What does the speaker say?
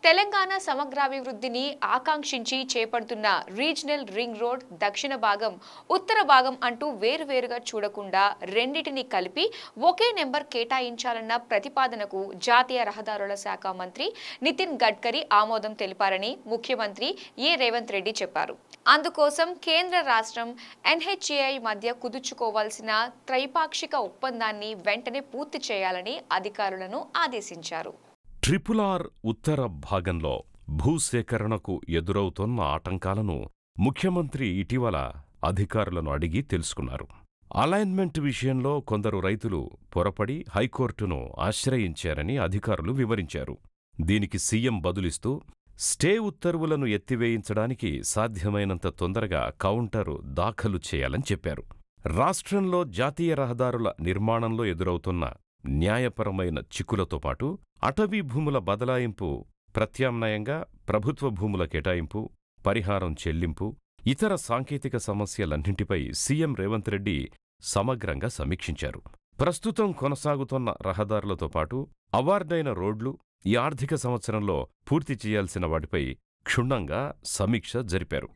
తెలంగాణ సమగ్రాభివృద్ధిని ఆకాంక్షించి చేపడుతున్న regional ring road దక్షిణ భాగం ఉత్తర భాగం అంటూ వేరువేరుగా చూడకుండా రెండిటిని కలిపి ఒకే నెంబర్ కేటాయించాలన్న ప్రతిపాదనకు జాతీయ రహదారుల శాఖ మంత్రి నితిన్ గడ్కరీ ఆమోదం తెలిపారని ముఖ్యమంత్రి రేవంత్ రెడ్డి చెప్పారు. అందుకోసం కేంద్ర రాష్ట్రం ఎన్హెచ్ఏఐ మధ్య కుదుర్చుకోవాల్సిన త్రైపాక్షిక ఒప్పందాన్ని వెంటనే పూర్తి చేయాలని అధికారులను ఆదేశించారు. ట్రిపుల్-ఆర్ ఉత్తర భాగంలో భూసేకరణకు ఎదురవుతోన్న ఆటంకాలను ముఖ్యమంత్రి ఇటీవల అధికారులను అడిగి తెలుసుకున్నారు. అలైన్మెంట్ విషయంలో కొందరు రైతులు పొరపడి హైకోర్టును ఆశ్రయించారని అధికారులు వివరించారు. దీనికి సీఎం బదులిస్తూ స్టే ఉత్తర్వులను ఎత్తివేయించడానికి సాధ్యమైనంత తొందరగా కౌంటరు దాఖలు చేయాలని చెప్పారు. రాష్ట్రంలో జాతీయ రహదారుల నిర్మాణంలో ఎదురవుతున్న న్యాయపరమైన చిక్కులతో పాటు అటవీ భూముల బదలాయింపు, ప్రత్యామ్నాయంగా ప్రభుత్వ భూముల కేటాయింపు, పరిహారం చెల్లింపు, ఇతర సాంకేతిక సమస్యలన్నింటిపై సీఎం రేవంత్ రెడ్డి సమగ్రంగా సమీక్షించారు. ప్రస్తుతం కొనసాగుతోన్న రహదారులతో పాటు అవార్డైన రోడ్లు, ఈ ఆర్థిక సంవత్సరంలో పూర్తి చేయాల్సిన వాటిపై క్షుణ్ణంగా సమీక్ష జరిపారు.